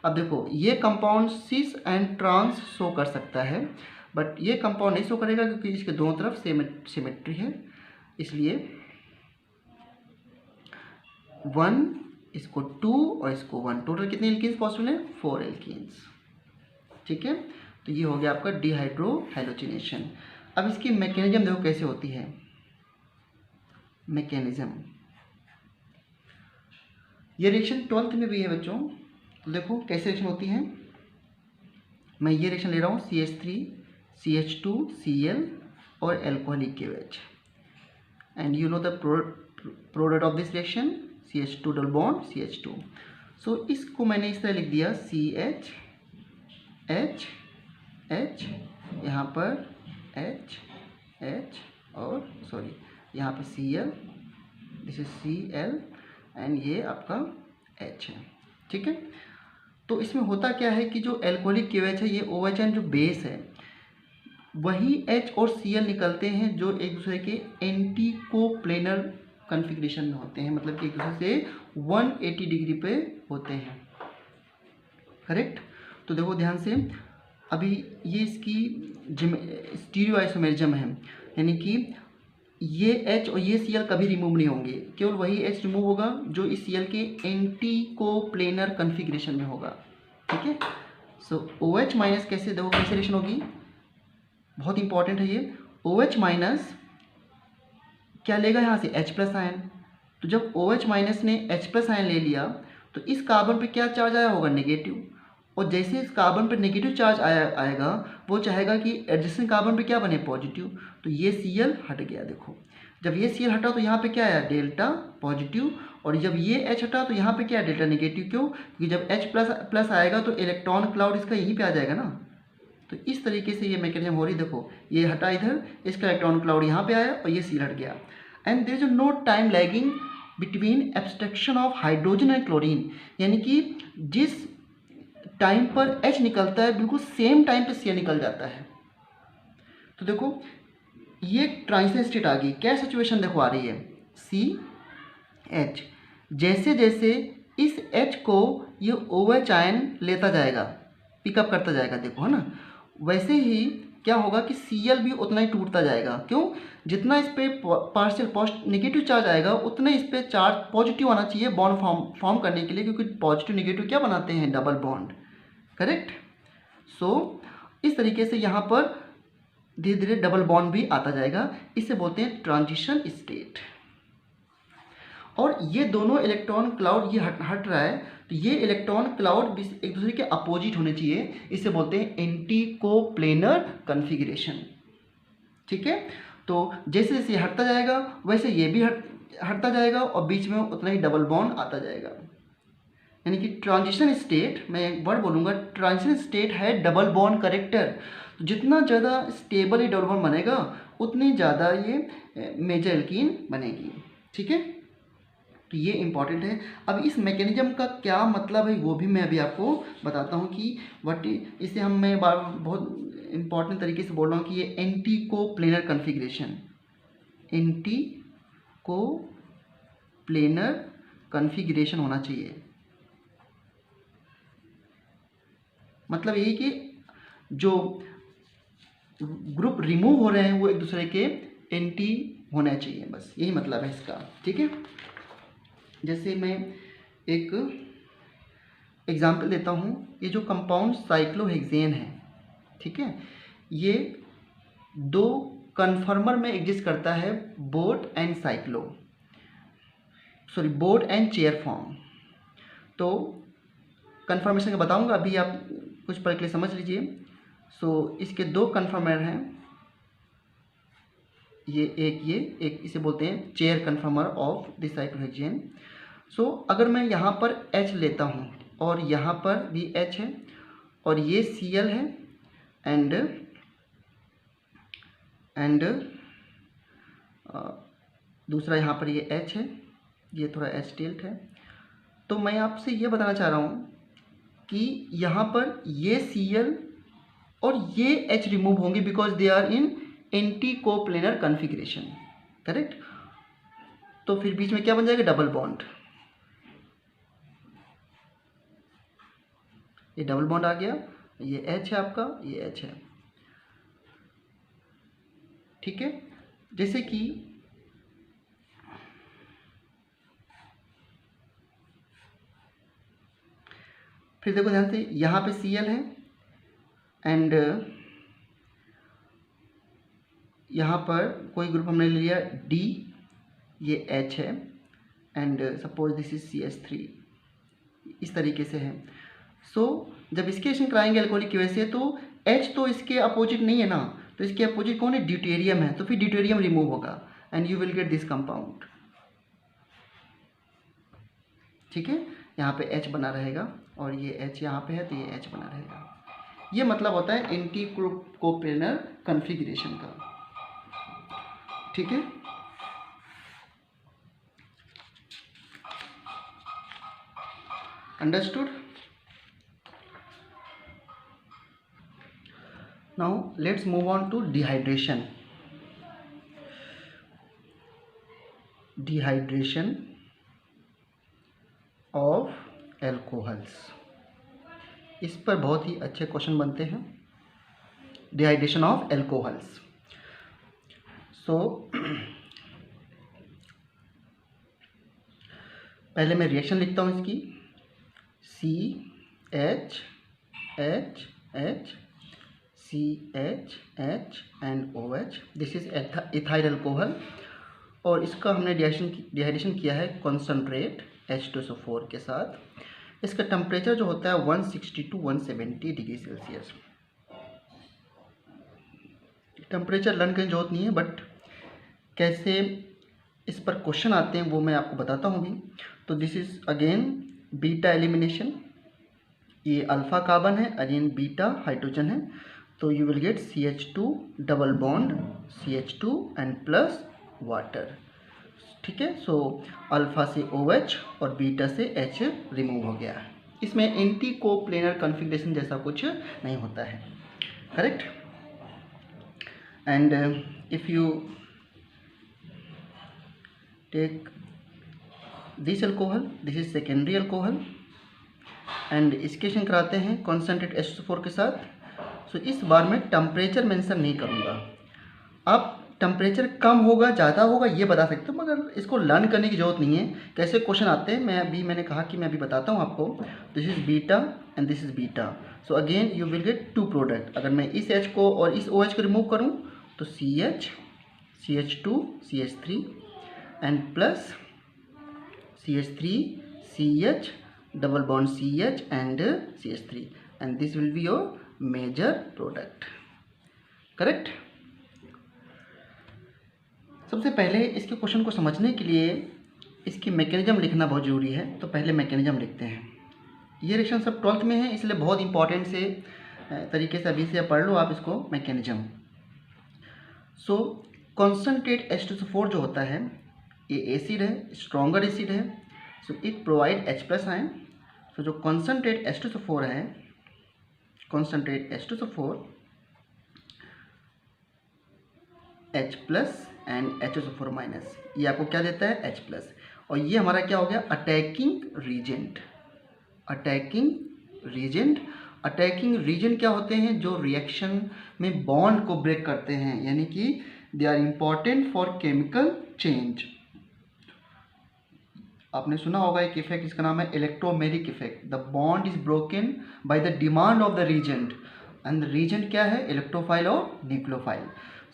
अब देखो ये compound cis and trans show कर सकता है, बट ये कंपाउंड नहीं शो करेगा क्योंकि इसके दोनों तरफ सिमेट्री है, इसलिए 1 इसको 2 और इसको 1, टोटल कितने एल्कीन्स पॉसिबल है, 4 एल्कीन्स, ठीक है। तो ये हो गया आपका डिहाइड्रोहेलोजिनेशन। अब इसकी मैकेनिज्म देखो कैसे होती है, मैकेनिज्म, ये रिएक्शन 12th में भी है बच्चों, तो देखो कैसे रिएक्शन होती है। मैं ये रिएक्शन ले रहा हूँ CH3 CH2 Cl और alcoholic KOH। And you know the product of this reaction CH2 double bond CH2। सो इसको मैंने इस तरह लिख दिया CH H H, यहाँ पर H H और सॉरी यहाँ पर Cl, this is Cl and ये आपका H है। ठीक है, तो इसमें होता क्या है कि जो अल्कोहलिक KOH है ये OH जो बेस है वही H और Cl निकलते हैं जो एक दूसरे के एंटी कोप्लेनर कॉन्फ़िगरेशन में होते हैं, मतलब कि एक दूसरे से 180 डिग्री पे होते हैं। करेक्ट। तो देखो ध्यान से, अभी ये इसकी स्टीरियो आइसोमेरिज्म है, यानी कि ये H और ये Cl कभी रिमूव नहीं होंगे, केवल वही H रिमूव होगा जो इस Cl के एंटी कोप्लेनर कॉन्फ़िगरेशन में होगा। ठीक है, सो OH माइनस कैसे देखो कैसे रिएक्शन होगी, बहुत इंपॉर्टेंट है ये। OH माइनस क्या लेगा यहाँ से H प्लस आयन, तो जब OH माइनस ने H प्लस आयन ले लिया तो इस कार्बन पे क्या चार्ज आया होगा, नेगेटिव, और जैसे इस कार्बन पर नेगेटिव चार्ज आएगा वो चाहेगा कि एडजेसेंट कार्बन पे क्या बने, पॉजिटिव, तो ये Cl हट गया। देखो जब ये Cl हटा तो यहाँ पे क्या आया, डेल्टा पॉजिटिव, और जब ये H हटा तो यहाँ पे क्या है, डेल्टा नेगेटिव। क्यों, क्योंकि जब H प्लस आएगा तो इलेक्ट्रॉन क्लाउड इसका यहीं पे आ जाएगा ना, तो इस तरीके से ये मैकेनिज्म हो रही। देखो ये हटा इधर, इसका इलेक्ट्रॉन क्लाउड यहाँ पे आया और ये Cl हट गया। And there is no time lagging between abstraction of hydrogen and chlorine, यानी कि जिस टाइम पर H निकलता है बिल्कुल सेम टाइम पे Cl निकल जाता है। तो देखो ये ट्रांजिशन स्टेट आ गई, क्या सिचुएशन देखो आ रही है, CH, जैसे जैसे इस H को ये OH आयन लेता जाएगा, पिकअप करता जाएगा, देखो है ना, वैसे ही क्या होगा कि Cl भी उतना ही टूटता जाएगा। क्यों, जितना इस पे पार्शियल नेगेटिव चार्ज आएगा उतना इस पे चार्ज पॉजिटिव आना चाहिए बॉन्ड फॉर्म करने के लिए, क्योंकि पॉजिटिव नेगेटिव क्या बनाते हैं, डबल बॉन्ड। करेक्ट। सो इस तरीके से यहाँ पर धीरे धीरे डबल बॉन्ड भी आता जाएगा, इसे बोलते हैं ट्रांजिशन स्टेट। और ये दोनों इलेक्ट्रॉन क्लाउड ये हट रहा है, तो ये इलेक्ट्रॉन क्लाउड एक दूसरे के अपोजिट होने चाहिए, इसे बोलते हैं एंटी कोप्लेनर कॉन्फ़िगरेशन। ठीक है, तो जैसे जैसे ये हटता जाएगा वैसे ये भी हटता जाएगा और बीच में उतना ही डबल बॉन्ड आता जाएगा। यानी कि ट्रांजिशन स्टेट, मैं एक वर्ड बोलूँगा, ट्रांजिशन स्टेट है डबल बॉन्ड करेक्टर। तो जितना ज़्यादा स्टेबल ये डबल बॉन्ड बनेगा उतनी ज़्यादा ये मेजर एल्कीन बनेगी। ठीक है, तो ये इंपॉर्टेंट है। अब इस मैकेनिज्म का क्या मतलब है वो भी मैं अभी आपको बताता हूँ कि इसे मैं बहुत इंपॉर्टेंट तरीके से बोल रहा हूँ कि ये anti coplanar configuration, anti coplanar configuration होना चाहिए। मतलब यही कि जो ग्रुप रिमूव हो रहे हैं वो एक दूसरे के एंटी होना चाहिए, बस यही मतलब है इसका। ठीक है, जैसे मैं एक एग्जांपल देता हूँ, ये जो कंपाउंड साइक्लोहेक्सेन है, ठीक है, ये दो कन्फर्मर में एग्जिस्ट करता है, boat and boat and chair form. तो कन्फर्मेशन का बताऊंगा, अभी आप कुछ पल के लिए समझ लीजिए। इसके दो कन्फर्मर हैं, ये एक इसे बोलते हैं चेयर कन्फर्मर ऑफ द साइक्लोहेक्सेन। अगर मैं यहाँ पर H लेता हूँ और यहाँ पर भी H है और ये Cl है एंड दूसरा यहाँ पर ये H है, ये थोड़ा H टिल्ट है, तो मैं आपसे ये बताना चाह रहा हूँ कि यहाँ पर ये Cl और ये H रिमूव होंगे because they are in anti coplanar configuration. Correct. तो फिर बीच में क्या बन जाएगा, डबल बॉन्ड। ये डबल बॉन्ड आ गया, ये H है आपका, ये H है। ठीक है, जैसे कि फिर देखो ध्यान से, यहाँ पे Cl है एंड यहाँ पर कोई ग्रुप हमने ले लिया D, ये H है and suppose this is CH3, इस तरीके से है। जब इसके रिएक्शन कराएंगे अल्कोहलिक की वजह से, तो H तो इसके अपोजिट नहीं है ना, तो इसके अपोजिट कौन है, ड्यूटेरियम है, तो फिर ड्यूटेरियम रिमूव होगा and you will get this compound. ठीक है, यहाँ पे H बना रहेगा और ये H यहाँ पे है तो ये H बना रहेगा। ये मतलब होता है एंटी कोप्लेनर कॉन्फ़िगरेशन का। ठीक है, understood. Now let's move on to dehydration. Dehydration of alcohols, इस पर बहुत ही अच्छे क्वेश्चन बनते हैं। डिहाइड्रेशन ऑफ एल्कोहल्स, सो पहले मैं रिएक्शन लिखता हूँ इसकी, CH H CH and OH, this is ethyl alcohol. और इसका हमने डिहाइड्रेशन किया है कॉन्सनट्रेट H2SO4 के साथ। इसका टेम्परेचर जो होता है 160 to 170 degree Celsius. Temperature learn करने की जरूरत नहीं है, बट कैसे इस पर क्वेश्चन आते हैं वो मैं आपको बताता हूँ अभी। तो this is again beta elimination, ये अल्फा कार्बन है, अगेन बीटा हाइड्रोजन है, तो you will gate CH2 double bond CH2 and plus water. ठीक है, सो अल्फा से OH और बीटा से H रिमूव हो गया। इसमें एंटी कोप्लेनर कॉन्फ़िगरेशन जैसा कुछ नहीं होता है, correct. And if you take this alcohol, this is secondary alcohol and इसके रिएक्शन कराते हैं कॉन्सनट्रेट H2SO4 के साथ। सो इस बार मैं टेम्परेचर मेंशन नहीं करूँगा। आप टेम्परेचर कम होगा ज़्यादा होगा ये बता सकते हो, मगर इसको लर्न करने की ज़रूरत नहीं है। कैसे क्वेश्चन आते हैं मैंने कहा कि मैं अभी बताता हूँ आपको। This is beta and this is beta, so again you will get two product. अगर मैं इस H को और इस OH को रिमूव करूँ तो CH CH2 CH3 and plus CH3 CH double bond CH and CH3 and this will be your major product, correct. सबसे पहले इसके क्वेश्चन को समझने के लिए इसकी मैकेनिज्म लिखना बहुत ज़रूरी है, तो पहले मैकेनिज्म लिखते हैं। ये रिएक्शन सब 12th में है, इसलिए बहुत इंपॉर्टेंट से तरीके से अभी से पढ़ लो आप इसको, मैकेनिज्म। सो कॉन्सनट्रेट H2SO4 जो होता है ये एसिड है, स्ट्रॉन्गर एसिड है, so it provide H+ ion. So जो कॉन्सनट्रेट H2SO4 है, concentrate H2SO4 H+ and H2SO4-, ये आपको क्या देता है, H+। और ये हमारा क्या हो गया, attacking reagent. Attacking reagent, attacking reagent क्या होते हैं, जो रिएक्शन में बॉन्ड को ब्रेक करते हैं, यानी कि they are important for chemical change. आपने सुना होगा एक इफेक्ट, इसका नाम है electromeric effect. The bond is broken by the demand of the reagent, and the reagent क्या है, इलेक्ट्रोफाइल और न्यूक्लियोफाइल।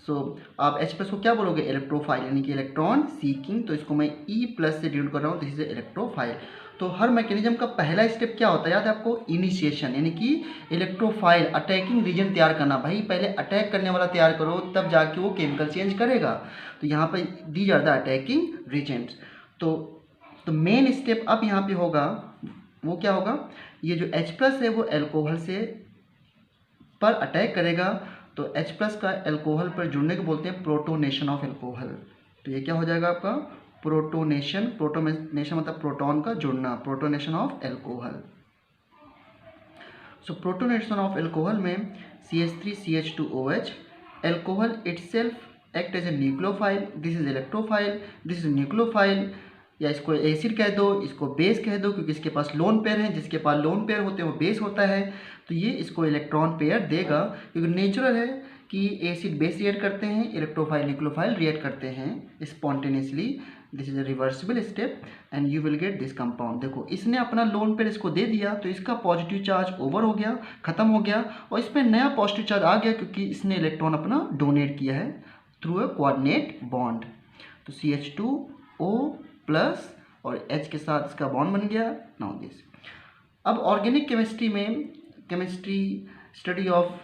सो आप H+ को क्या बोलोगे, इलेक्ट्रोफाइल, यानी कि इलेक्ट्रॉन सीकिंग। तो इसको मैं E+ से डिनोट कर रहा हूँ, दिस इज इलेक्ट्रोफाइल। तो हर मैकेनिज्म का पहला स्टेप क्या होता है, याद है आपको, इनिशिएशन, यानी कि इलेक्ट्रोफाइल अटैकिंग रीजन तैयार करना। भाई पहले अटैक करने वाला तैयार करो, तब जाके वो केमिकल चेंज करेगा। तो यहाँ पर these are the attacking reagents. तो मेन स्टेप अब यहाँ पे होगा, वो क्या होगा, ये जो H+ है वो एल्कोहल से पर अटैक करेगा। तो H+ का एल्कोहल पर जुड़ने को बोलते हैं प्रोटोनेशन ऑफ एल्कोहल। तो ये क्या हो जाएगा आपका, प्रोटोनेशन। प्रोटोनेशन मतलब प्रोटॉन का जुड़ना, protonation of alcohol. So protonation of alcohol में CH3 CH2OH, alcohol itself act as a nucleophile, this is electrophile, this is nucleophile, या इसको एसिड कह दो, इसको बेस कह दो, क्योंकि इसके पास लोन पेयर है, जिसके पास लोन पेयर होते हैं वो बेस होता है। तो ये इसको इलेक्ट्रॉन पेयर देगा, क्योंकि नेचुरल है कि एसिड बेस रिएक्ट करते हैं, इलेक्ट्रोफाइल न्यूक्लियोफाइल रिएक्ट करते हैं spontaneously. This is a reversible step and you will get this compound. देखो इसने अपना लोन पेयर इसको दे दिया, तो इसका पॉजिटिव चार्ज ओवर हो गया, खत्म हो गया, और इसमें नया पॉजिटिव चार्ज आ गया, क्योंकि इसने इलेक्ट्रॉन अपना डोनेट किया है थ्रू अ कोऑर्डिनेट बॉन्ड। तो CH2O+ और H के साथ इसका बॉन्ड बन गया। नाउ दिस, अब ऑर्गेनिक केमिस्ट्री में, chemistry study of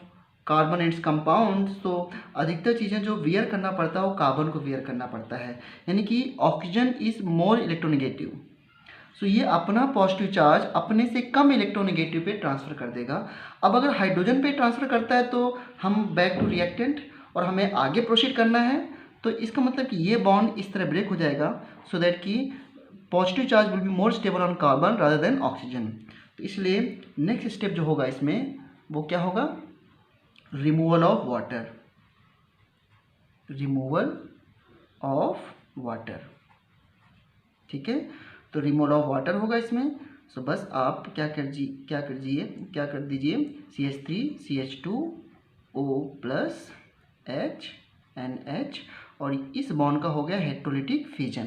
carbon and compound, तो अधिकतर चीज़ें जो वियर करना पड़ता है वो कार्बन को वियर करना पड़ता है, यानी कि ऑक्सीजन इज मोर इलेक्ट्रोनेगेटिव। सो ये अपना पॉजिटिव चार्ज अपने से कम इलेक्ट्रोनेगेटिव पे ट्रांसफ़र कर देगा। अब अगर हाइड्रोजन पे ट्रांसफ़र करता है तो हम बैक टू रिएक्टेंट और हमें आगे प्रोसीड करना है, तो इसका मतलब कि ये बॉन्ड इस तरह ब्रेक हो जाएगा सो दैट कि positive charge will be more stable on carbon rather than oxygen. तो इसलिए नेक्स्ट स्टेप जो होगा इसमें वो क्या होगा, removal of water, removal of water. ठीक है, तो रिमूवल ऑफ वाटर होगा इसमें। सो बस आप क्या कर दीजिए CH3CH2O प्लस HNH और इस बॉन्ड का हो गया हेटेरोलिटिक फिजन।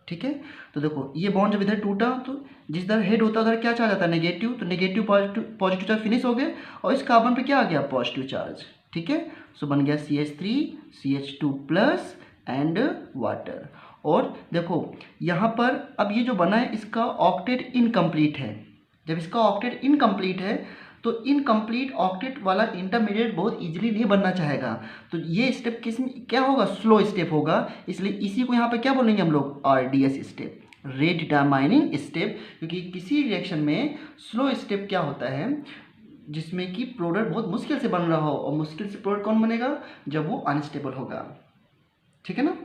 ठीक है, तो देखो ये बॉन्ड जब इधर टूटा तो जिस तरह हेड होता है उधर क्या चार्ज आता है, नेगेटिव, तो नेगेटिव पॉजिटिव चार्ज फिनिश हो गए और इस कार्बन पे क्या आ गया, पॉजिटिव चार्ज। ठीक है, सो बन गया CH3CH2 प्लस एंड वाटर। और देखो यहाँ पर अब ये जो बना है इसका ऑक्टेट इनकम्प्लीट है। जब इसका ऑक्टेट इनकम्प्लीट है तो इनकम्प्लीट ऑक्टेट वाला इंटरमीडिएट बहुत इजीली नहीं बनना चाहेगा, तो ये स्टेप किस में क्या होगा, स्लो स्टेप होगा। इसलिए इसी को यहाँ पे क्या बोलेंगे हम लोग, RDS step, rate determining step. क्योंकि किसी रिएक्शन में स्लो स्टेप क्या होता है, जिसमें कि प्रोडक्ट बहुत मुश्किल से बन रहा हो, और मुश्किल से प्रोडक्ट कौन बनेगा, जब वो अनस्टेबल होगा। ठीक है ना।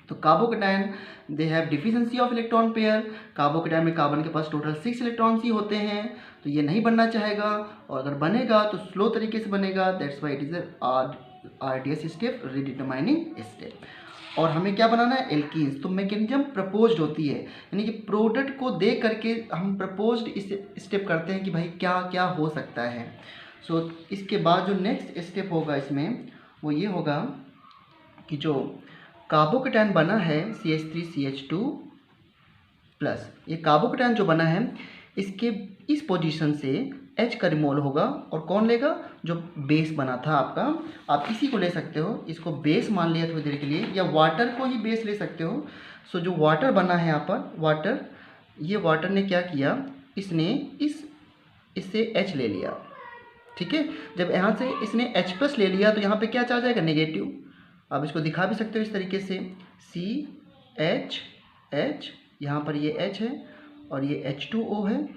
तो carbocation they have deficiency of electron pair. Carbocation में कार्बन के पास टोटल 6 इलेक्ट्रॉन्स ही होते हैं, तो ये नहीं बनना चाहेगा, और अगर बनेगा तो स्लो तरीके से बनेगा। That's why it is RDS step, rate determining step. और हमें क्या बनाना है, एल्कीन्स। तो मैकेनिज्म प्रपोज्ड होती है, यानी कि प्रोडक्ट को देख करके हम प्रपोज्ड इस स्टेप करते हैं कि भाई क्या क्या हो सकता है। सो इसके बाद जो नेक्स्ट स्टेप होगा इसमें वो ये होगा कि जो कार्बोकेटायन बना है CH3CH2 प्लस, ये कार्बोकेटायन जो बना है इसके इस पोजीशन से H का रिमूवल होगा, और कौन लेगा, जो बेस बना था आपका। आप इसी को ले सकते हो, इसको बेस मान लिया थोड़ी देर के लिए, या वाटर को ही बेस ले सकते हो। सो जो वाटर बना है यहाँ पर, वाटर, ये वाटर ने क्या किया, इसने इससे H ले लिया। ठीक है, जब यहाँ से इसने H प्लस ले लिया तो यहाँ पे क्या चार्ज आएगा, नेगेटिव। आप इसको दिखा भी सकते हो इस तरीके से, CH, यहाँ पर ये H है और ये H2O है,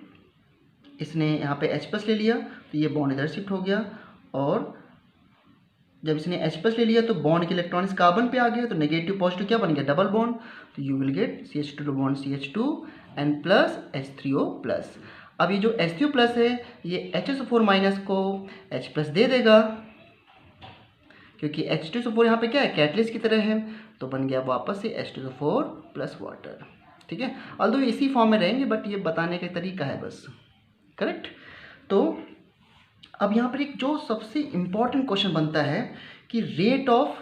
इसने यहाँ पे H प्लस ले लिया तो ये बॉन्ड इधर शिफ्ट हो गया, और जब इसने H प्लस ले लिया तो बॉन्ड के इलेक्ट्रॉन इस कार्बन पे आ गया, तो नेगेटिव पॉजिटिव क्या बन गया, डबल बॉन्ड। तो you will gate CH2 bond CH2 and plus H3O plus. अब ये जो H3O प्लस है ये HSO4 माइनस को H प्लस दे देगा, क्योंकि H2SO4 यहाँ पे क्या है, कैटलिस्ट की तरह है, तो बन गया वापस से H2SO4 प्लस वाटर। ठीक है, ऑल्दो इसी फॉर्म में रहेंगे, बट ये बताने का तरीका है बस, करेक्ट। तो अब यहाँ पर एक जो सबसे इम्पॉर्टेंट क्वेश्चन बनता है कि rate of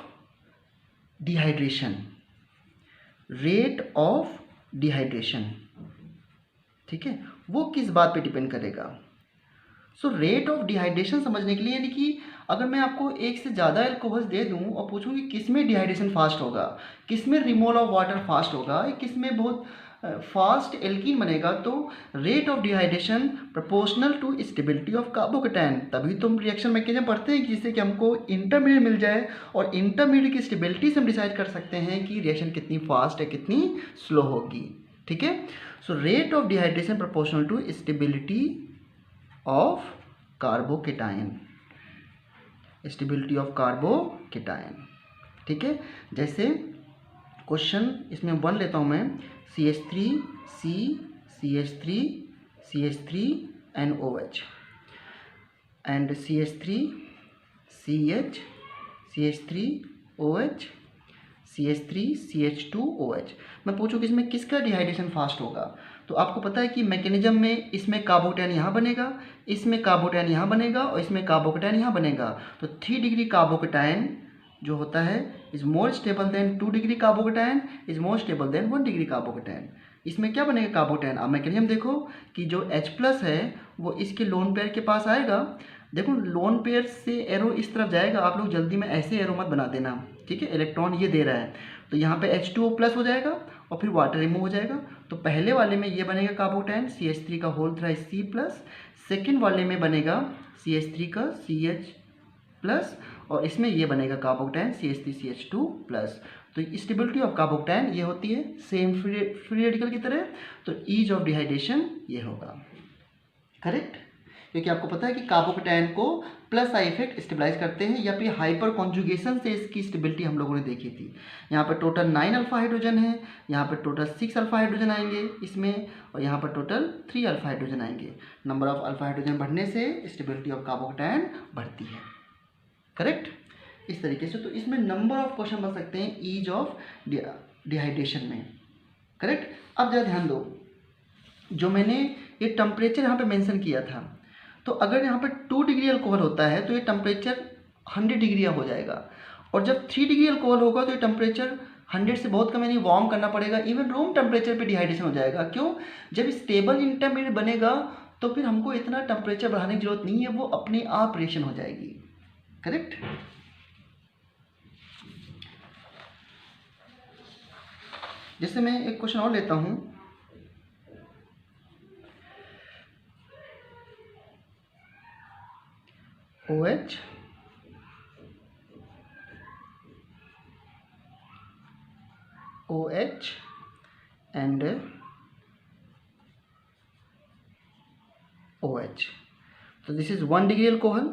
dehydration, rate of dehydration, ठीक है, वो किस बात पे डिपेंड करेगा। सो रेट ऑफ डिहाइड्रेशन समझने के लिए, यानी कि अगर मैं आपको एक से ज़्यादा अल्कोहल्स दे दूं और पूछूं कि किस में डिहाइड्रेशन फास्ट होगा, किस में रिमूवल ऑफ वाटर फास्ट होगा, किस में बहुत फास्ट एल्कीन बनेगा, तो rate of dehydration proportional to stability of carbocation. तभी तो हम रिएक्शन मैकेनिज्म पढ़ते हैं जिससे कि हमको इंटरमीडिएट मिल जाए, और इंटरमीडिएट की स्टेबिलिटी से हम डिसाइड कर सकते हैं कि रिएक्शन कितनी फास्ट है, कितनी स्लो होगी। ठीक है, so rate of dehydration proportional to stability of carbocation, stability of carbocation. ठीक है, जैसे क्वेश्चन इसमें 1 लेता हूँ मैं, CH3C CH3 CH3 and OH and CH3 CH CH3 OH CH3 CH2 OH। मैं पूछूँ कि इसमें किसका डिहाइड्रेशन फास्ट होगा, तो आपको पता है कि मैकेनिज्म में इसमें कार्बोकेटायन यहाँ बनेगा, इसमें कार्बोकेटायन यहाँ बनेगा, और इसमें कार्बोकेटायन यहाँ बनेगा। तो 3 डिग्री कार्बोकेटायन जो होता है is more stable then 2 degree carbocation is more stable then 1 degree carbocation. इसमें क्या बनेगा, कार्बोकेटायन। अब मैकेनिज्म देखो कि जो H प्लस है वो इसके लोन पेयर के पास आएगा। देखो लोन पेयर से एरो इस तरफ जाएगा, आप लोग जल्दी में ऐसे एरो मत बना देना, ठीक है। इलेक्ट्रॉन ये दे रहा है तो यहाँ पे H2O प्लस हो जाएगा और फिर वाटर रिमूव हो जाएगा। तो पहले वाले में ये बनेगा कार्बोकेटायन CH3 का whole thrice C plus, second वाले में बनेगा CH3 का CH प्लस, और इसमें ये बनेगा कार्बोकेटायन CH3CH2 प्लस। तो स्टेबिलिटी ऑफ कार्बोकेटायन ये होती है सेम फ्री रेडिकल की तरह, तो ईज ऑफ डिहाइड्रेशन ये होगा, करेक्ट। क्योंकि आपको पता है कि कार्बोकेटायन को प्लस आई इफेक्ट स्टेबलाइज करते हैं, या फिर हाइपर कॉन्जुगेशन से इसकी स्टेबिलिटी हम लोगों ने देखी थी। यहाँ पर टोटल 9 अल्फा हाइड्रोजन है, यहाँ पर टोटल 6 अल्फा हाइड्रोजन आएंगे इसमें, और यहाँ पर टोटल 3 अल्फा हाइड्रोजन आएंगे। नंबर ऑफ अल्फा हाइड्रोजन बढ़ने से स्टेबिलिटी ऑफ कार्बोकेटायन बढ़ती है, करेक्ट। इस तरीके से तो इसमें नंबर ऑफ क्वेश्चन बन सकते हैं ईज ऑफ डिहाइड्रेशन में, करेक्ट। अब जरा ध्यान दो, जो मैंने ये टेम्परेचर यहाँ पे मेंशन किया था, तो अगर यहाँ पे 2 डिग्री अल्कोहल होता है तो ये टेम्परेचर 100 डिग्री हो जाएगा, और जब 3 डिग्री अल्कोहल होगा तो ये टेम्परेचर 100 से बहुत कम, यानी वार्म करना पड़ेगा, इवन रूम टेम्परेचर पे डिहाइड्रेशन हो जाएगा। क्यों? जब स्टेबल इंटरमीडिएट बनेगा तो फिर हमको इतना टेम्परेचर बढ़ाने की जरूरत नहीं है, वो अपने आप रिएक्शन हो जाएगी, करेक्ट। जैसे मैं एक क्वेश्चन और लेता हूँ, OH and OH. So this is 1 degree alcohol,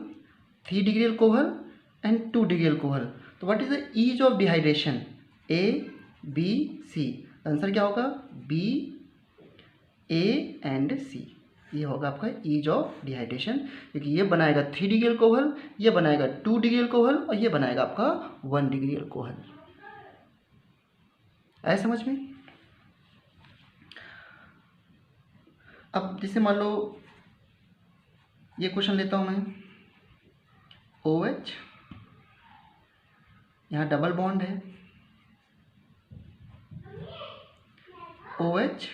3 degree alcohol and 2 degree alcohol. So what is the ease of dehydration? A, B, C. Answer क्या होगा? B, A and C. ये होगा आपका ईज ऑफ डिहाइड्रेशन, क्योंकि ये बनाएगा 3 degree alcohol, ये बनाएगा 2 डिग्री अल्कोहल, और ये बनाएगा आपका 1 डिग्री अल्कोहल। आया समझ में? अब जैसे मान लो ये क्वेश्चन लेता हूं मैं, OH, यहाँ डबल बॉन्ड है, OH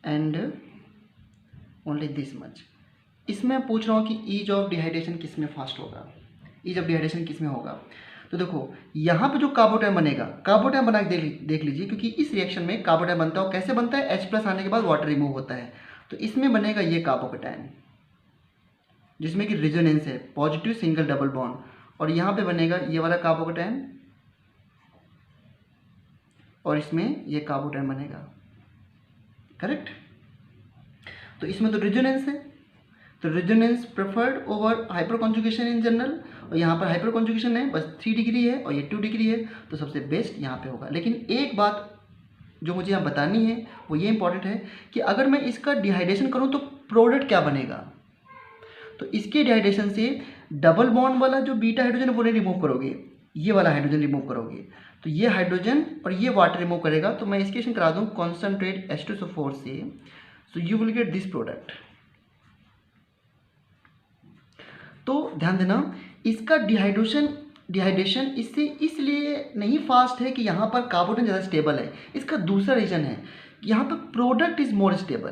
and only this much. इसमें पूछ रहा हूँ कि ईज ऑफ डिहाइड्रेशन किस में फास्ट होगा, ईज ऑफ डिहाइड्रेशन किस में होगा। तो देखो यहाँ पे जो कार्बोटायन बनेगा, कार्बोटायन बना के देख लीजिए, क्योंकि इस रिएक्शन में कार्बोटायन बनता है, और कैसे बनता है? H+ आने के बाद वाटर रिमूव होता है। तो इसमें बनेगा ये कार्बोकेटायन, जिसमें कि रेजोनेंस है, पॉजिटिव सिंगल डबल बॉन्ड, और यहाँ पे बनेगा ये वाला कार्बोकेटायन, और इसमें ये कार्बोटायन बनेगा, करेक्ट। तो इसमें तो रेजोनेंस है, तो resonance preferred over hyper conjugation in general, और यहाँ पर हाइपर कॉन्जुगेशन है, बस 3 डिग्री है और ये 2 डिग्री है, तो सबसे बेस्ट यहाँ पे होगा। लेकिन एक बात जो मुझे यहाँ बतानी है वो ये इंपॉर्टेंट है कि अगर मैं इसका डिहाइड्रेशन करूँ तो प्रोडक्ट क्या बनेगा। तो इसके डिहाइड्रेशन से डबल बॉन्ड वाला जो बीटा हाइड्रोजन वो नहीं रिमूव करोगे, ये वाला हाइड्रोजन रिमूव करोगे, तो ये हाइड्रोजन और ये वाटर रिमूव करेगा। तो मैं इसके रिएक्शन करा दूँ कॉन्सेंट्रेट H2SO4 से, सो you will get this product. तो ध्यान देना, इसका डिहाइड्रेशन इससे इसलिए नहीं फास्ट है कि यहाँ पर कार्बोटायन ज़्यादा स्टेबल है, इसका दूसरा रीजन है, यहाँ पर product is more stable,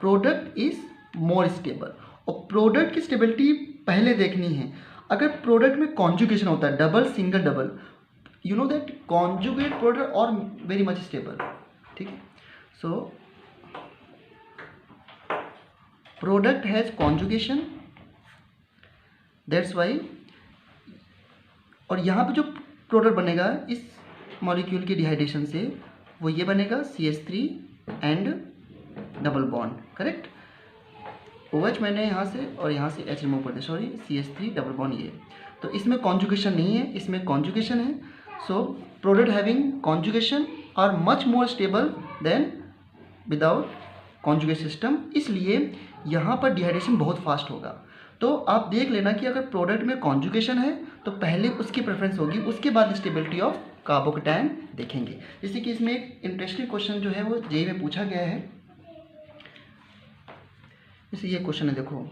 product is more stable. और प्रोडक्ट की स्टेबिलिटी पहले देखनी है। अगर प्रोडक्ट में कॉन्जुगेशन होता है, double single double, you know that conjugate product और वेरी मच स्टेबल, ठीक है। So product has conjugation, that's why. और यहाँ पे जो प्रोडक्ट बनेगा इस मॉलिक्यूल के डिहाइड्रेशन से, वो ये बनेगा CH3 and double bond, correct. OH मैंने यहाँ से और यहाँ से H रिमूव कर दिया, सॉरी, CH3 डबल बॉन्ड ये। तो इसमें कॉन्जुगेशन नहीं है, इसमें कॉन्जुगेशन है। So product having conjugation are much more stable than without conjugate system, इसलिए यहाँ पर डिहाइड्रेशन बहुत फास्ट होगा। तो आप देख लेना कि अगर प्रोडक्ट में कॉन्जुगेशन है तो पहले उसकी प्रेफरेंस होगी, उसके बाद स्टेबिलिटी ऑफ कार्बोकेटायन देखेंगे। जैसे कि इसमें एक इंटरेस्टिंग क्वेश्चन जो है वो जेईई में पूछा गया है। जैसे ये क्वेश्चन है, देखो,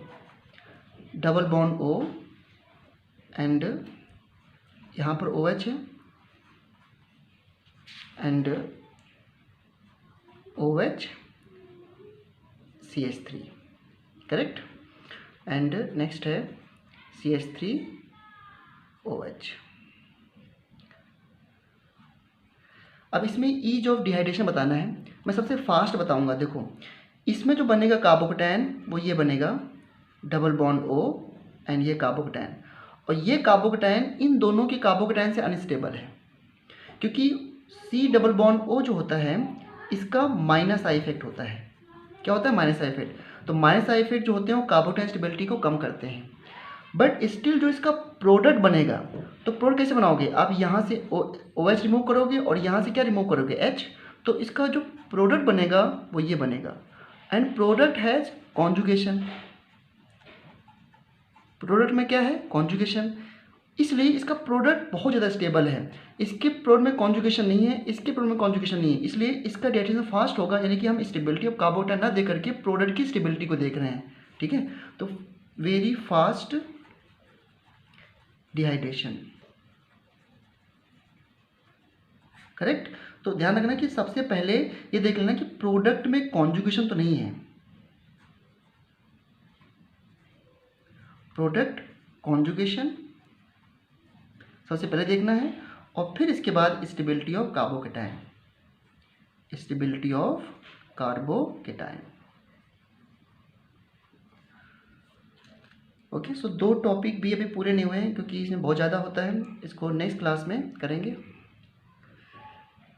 डबल बॉन्ड O एंड यहाँ पर OH है and OH CH3, correct, and next है CH3 OH। अब इसमें ईज ऑफ डिहाइड्रेशन बताना है, मैं सबसे फास्ट बताऊंगा। देखो इसमें जो बनेगा कार्बोकेटायन वो ये बनेगा डबल बॉन्ड O एंड ये कार्बोकेटायन, और ये कार्बोकेटायन इन दोनों के कार्बोकेटायन से अनस्टेबल है, क्योंकि C डबल बॉन्ड O जो होता है इसका माइनस आई इफेक्ट होता है। क्या होता है? Minus I effect. तो माइनस आई इफेक्ट जो होते हैं वो कार्बोकेटायन स्टेबिलिटी को कम करते हैं, बट स्टिल जो इसका प्रोडक्ट बनेगा, तो प्रोडक्ट कैसे बनाओगे? आप यहाँ से OH रिमूव करोगे और यहाँ से क्या रिमूव करोगे? H। तो इसका जो प्रोडक्ट बनेगा वो ये बनेगा, and product has conjugation. Product में क्या है? कॉन्जुगेशन। इसलिए इसका प्रोडक्ट बहुत ज़्यादा स्टेबल है। इसके प्रोडक्ट में कॉन्जुगेशन नहीं है, इसके प्रोडक्ट में कॉन्जुगेशन नहीं है, इसलिए इसका डाइजेशन फास्ट होगा, यानी कि हम स्टेबिलिटी ऑफ कार्बोकेटायन ना देख करके प्रोडक्ट की स्टेबिलिटी को देख रहे हैं। ठीक है, तो वेरी फास्ट डिहाइड्रेशन, करेक्ट। तो ध्यान रखना कि सबसे पहले ये देख लेना कि प्रोडक्ट में कॉन्जुगेशन तो नहीं है, प्रोडक्ट कॉन्जुगेशन सबसे पहले देखना है, और फिर इसके बाद stability of carbocation, stability of carbocation. Okay, so 2 topic भी अभी पूरे नहीं हुए हैं क्योंकि इसमें बहुत ज़्यादा होता है, इसको नेक्स्ट क्लास में करेंगे।